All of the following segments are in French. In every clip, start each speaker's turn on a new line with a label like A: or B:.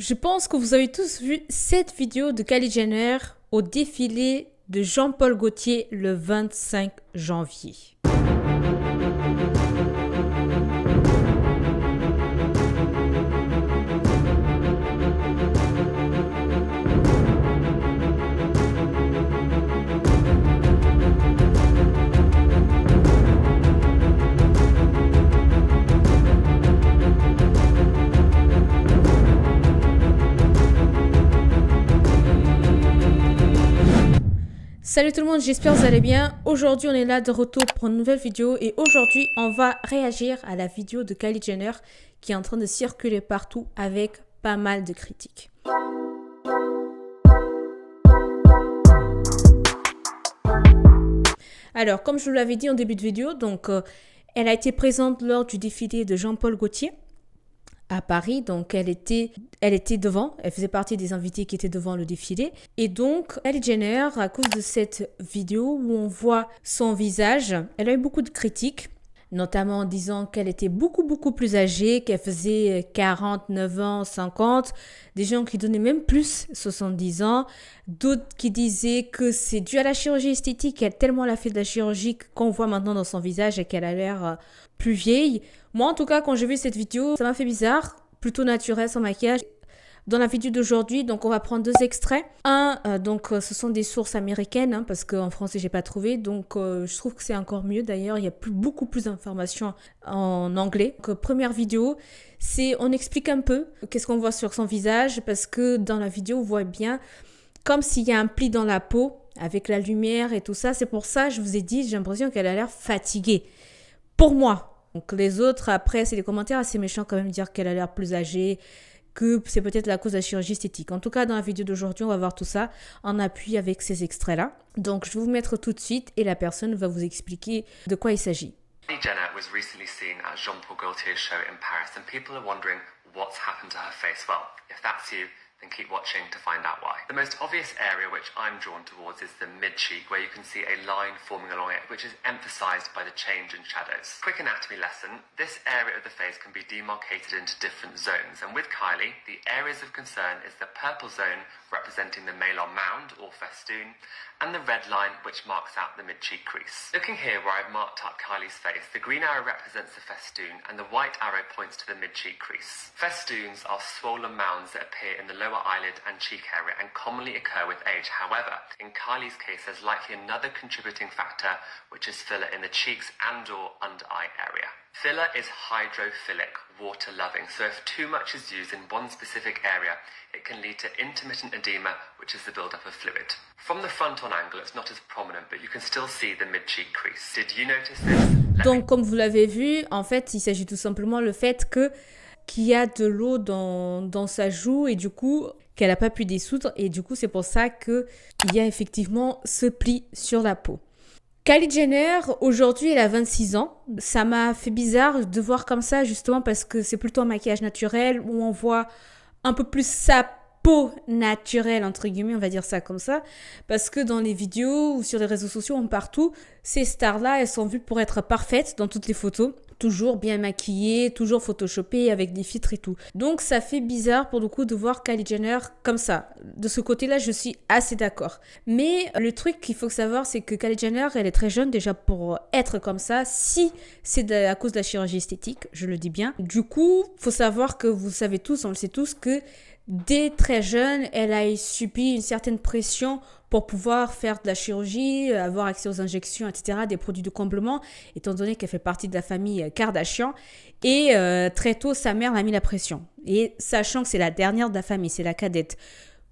A: Je pense que vous avez tous vu cette vidéo de Kylie Jenner au défilé de Jean-Paul Gaultier le 25 janvier. Salut tout le monde, j'espère que vous allez bien. Aujourd'hui, on est là de retour pour une nouvelle vidéo et aujourd'hui, on va réagir à la vidéo de Kylie Jenner qui est en train de circuler partout avec pas mal de critiques. Alors, comme je vous l'avais dit en début de vidéo, donc elle a été présente lors du défilé de Jean-Paul Gaultier à Paris, donc elle était devant, elle faisait partie des invités qui étaient devant le défilé. Et donc, Kylie Jenner, à cause de cette vidéo où on voit son visage, elle a eu beaucoup de critiques, notamment en disant qu'elle était beaucoup plus âgée, qu'elle faisait 49 ans, 50, des gens qui donnaient même plus, 70 ans, d'autres qui disaient que c'est dû à la chirurgie esthétique, qu'elle tellement elle a fait de la chirurgie qu'on voit maintenant dans son visage et qu'elle a l'air plus vieille. Moi, en tout cas, quand j'ai vu cette vidéo, ça m'a fait bizarre, plutôt naturel, sans maquillage. Dans la vidéo d'aujourd'hui, donc on va prendre deux extraits. Donc ce sont des sources américaines, parce qu'en français, j'ai pas trouvé. Donc je trouve que c'est encore mieux. D'ailleurs, il y a beaucoup plus d'informations en anglais. Donc, première vidéo, on explique un peu qu'est-ce qu'on voit sur son visage, parce que dans la vidéo, on voit bien comme s'il y a un pli dans la peau, avec la lumière et tout ça. C'est pour ça, je vous ai dit, j'ai l'impression qu'elle a l'air fatiguée. Pour moi. Donc les autres, après, c'est des commentaires assez méchants quand même, dire qu'elle a l'air plus âgée, que c'est peut-être la cause de la chirurgie esthétique. En tout cas, dans la vidéo d'aujourd'hui, on va voir tout ça en appui avec ces extraits-là. Donc, je vais vous mettre tout de suite et la personne va vous expliquer de quoi il s'agit.
B: Kylie Jenner was recently seen at Jean-Paul Gaultier's show in Paris and people are wondering what's happened to her face. Well, if that's you, then keep watching to find out why. The most obvious area which I'm drawn towards is the mid-cheek, where you can see a line forming along it, which is emphasized by the change in shadows. Quick anatomy lesson, this area of the face can be demarcated into different zones, and with Kylie, the areas of concern is the purple zone representing the malar mound or festoon, and the red line which marks out the mid-cheek crease. Looking here where I've marked up Kylie's face, the green arrow represents the festoon and the white arrow points to the mid-cheek crease. Festoons are swollen mounds that appear in the lower eyelid and cheek area and commonly occur with age. However, in Kylie's case, there's likely another contributing factor, which is filler in the cheeks and or under eye area. Filler is hydrophilic, water-loving, so if too much is used in one specific area, it can lead to intermittent edema, which is the build-up of fluid. From the front-on angle, it's not as prominent, but you can still see the mid-cheek crease. Did you notice this?
A: Donc, comme vous l'avez vu, en fait, il s'agit tout simplement le fait qu'il y a de l'eau dans sa joue et du coup, qu'elle n'a pas pu dissoudre. Et du coup, c'est pour ça qu'il y a effectivement ce pli sur la peau. Kylie Jenner, aujourd'hui, elle a 26 ans. Ça m'a fait bizarre de voir comme ça, justement, parce que c'est plutôt un maquillage naturel où on voit un peu plus sa peau naturelle, entre guillemets, on va dire ça comme ça. Parce que dans les vidéos ou sur les réseaux sociaux, partout, ces stars-là, elles sont vues pour être parfaites dans toutes les photos. Toujours bien maquillée, toujours photoshopée avec des filtres et tout. Donc ça fait bizarre pour le coup de voir Kylie Jenner comme ça. De ce côté-là, je suis assez d'accord. Mais le truc qu'il faut savoir, c'est que Kylie Jenner, elle est très jeune déjà pour être comme ça. Si c'est à cause de la chirurgie esthétique, je le dis bien. Du coup, faut savoir que vous savez tous, on le sait tous, que dès très jeune, elle a subi une certaine pression pour pouvoir faire de la chirurgie, avoir accès aux injections, etc., des produits de comblement, étant donné qu'elle fait partie de la famille Kardashian. Et très tôt, sa mère l'a mis la pression. Et sachant que c'est la dernière de la famille, c'est la cadette.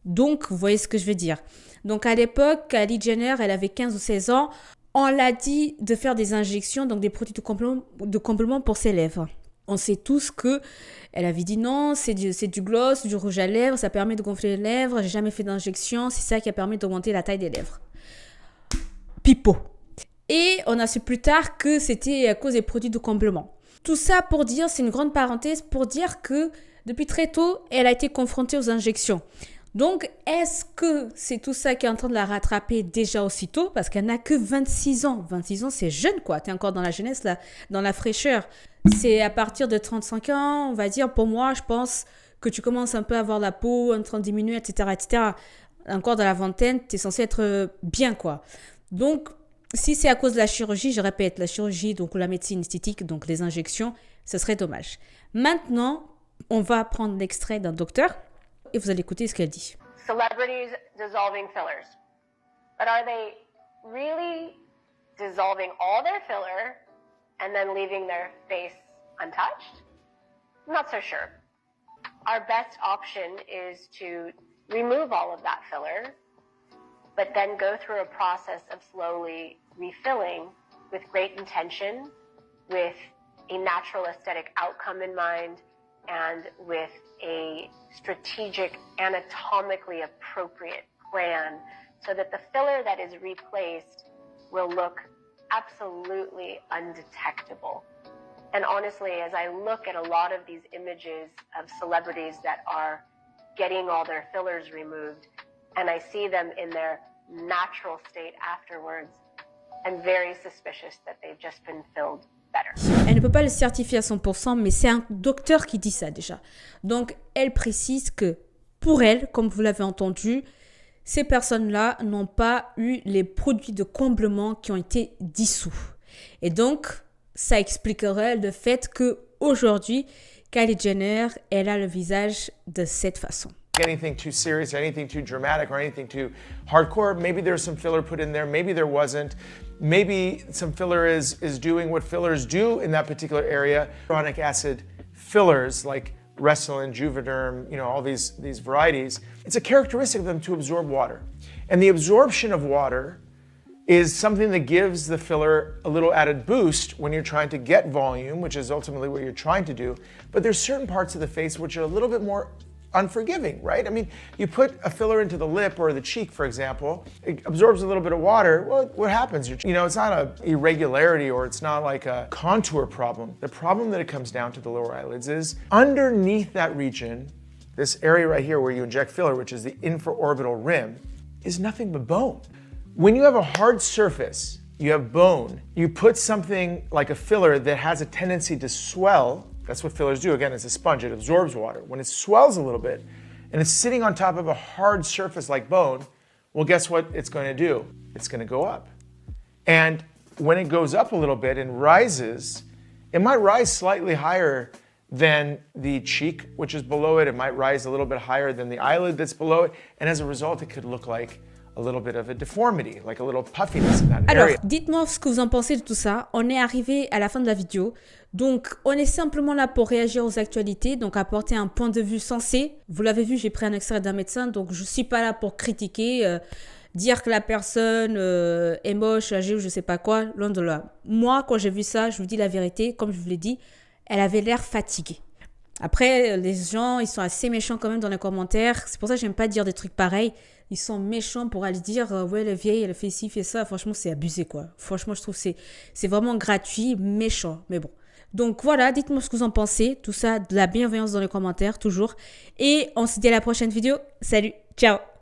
A: Donc, vous voyez ce que je veux dire. Donc, à l'époque, Kylie Jenner, elle avait 15 ou 16 ans. On l'a dit de faire des injections, donc des produits de comblement pour ses lèvres. On sait tous que elle avait dit non, c'est du gloss, du rouge à lèvres, ça permet de gonfler les lèvres, j'ai jamais fait d'injection, c'est ça qui a permis d'augmenter la taille des lèvres. Pipeau. Et on a su plus tard que c'était à cause des produits de comblement. Tout ça pour dire, c'est une grande parenthèse, pour dire que depuis très tôt, elle a été confrontée aux injections. Donc, est-ce que c'est tout ça qui est en train de la rattraper déjà aussitôt? Parce qu'elle n'a que 26 ans. 26 ans, c'est jeune, quoi. Tu es encore dans la jeunesse, là, dans la fraîcheur. C'est à partir de 35 ans, on va dire, pour moi, je pense que tu commences un peu à avoir la peau en train de diminuer, etc., etc., encore dans la vingtaine, tu es censé être bien, quoi. Donc, si c'est à cause de la chirurgie, je répète, la chirurgie, donc la médecine esthétique, donc les injections, ce serait dommage. Maintenant, on va prendre l'extrait d'un docteur et vous allez écouter ce qu'elle dit.
C: Celebrities dissolving fillers. But are they really dissolving all their filler and then leaving their face untouched? I'm not so sure. Our best option is to remove all of that filler, but then go through a process of slowly refilling with great intention, with a natural aesthetic outcome in mind, and with a strategic, anatomically appropriate plan so that the filler that is replaced will look absolutely undetectable. And honestly, as I look at a lot of these images of celebrities that are getting all their fillers removed, and I see them in their natural state afterwards, I'm very suspicious that they've just been filled better.
A: Elle ne peut pas le certifier à 100%, mais c'est un docteur qui dit ça déjà. Donc, elle précise que pour elle, comme vous l'avez entendu, ces personnes-là n'ont pas eu les produits de comblement qui ont été dissous. Et donc, ça expliquerait le fait qu'aujourd'hui, Kylie Jenner, elle a le visage de cette façon.
D: Anything too serious, anything too dramatic, or anything too hardcore. Maybe there's some filler put in there, maybe there wasn't. Maybe some filler is doing what fillers do in that particular area. Hyaluronic acid fillers like Restylane, Juvederm, all these varieties, it's a characteristic of them to absorb water. And the absorption of water is something that gives the filler a little added boost when you're trying to get volume, which is ultimately what you're trying to do. But there's certain parts of the face which are a little bit more unforgiving, right? I mean, you put a filler into the lip or the cheek, for example, it absorbs a little bit of water. Well, what happens? It's not an irregularity or it's not like a contour problem. The problem that it comes down to the lower eyelids is underneath that region, this area right here where you inject filler, which is the infraorbital rim, is nothing but bone. When you have a hard surface, you have bone, you put something like a filler that has a tendency to swell. That's what fillers do. Again, it's a sponge, it absorbs water. When it swells a little bit and it's sitting on top of a hard surface like bone, well, guess what it's going to do? It's going to go up. And when it goes up a little bit and rises, it might rise slightly higher than the cheek, which is below it. It might rise a little bit higher than the eyelid that's below it. And as a result, it could look like a little bit of a deformity, like a little puffiness in that
A: Alors,
D: area.
A: dites-moi ce que vous en pensez de tout ça. On est arrivé à la fin de la vidéo. Donc, on est simplement là pour réagir aux actualités, donc apporter un point de vue sensé. Vous l'avez vu, j'ai pris un extrait d'un médecin, donc je ne suis pas là pour critiquer, dire que la personne est moche, âgée ou je ne sais pas quoi, loin de là. Moi, quand j'ai vu ça, je vous dis la vérité, comme je vous l'ai dit, elle avait l'air fatiguée. Après, les gens, ils sont assez méchants quand même dans les commentaires. C'est pour ça que j'aime pas dire des trucs pareils. Ils sont méchants pour aller dire ouais, elle est vieille, elle fait ci, fait ça. Franchement, c'est abusé, quoi. Franchement, je trouve que c'est vraiment gratuit, méchant. Mais bon. Donc voilà, dites-moi ce que vous en pensez. Tout ça, de la bienveillance dans les commentaires, toujours. Et on se dit à la prochaine vidéo. Salut, ciao.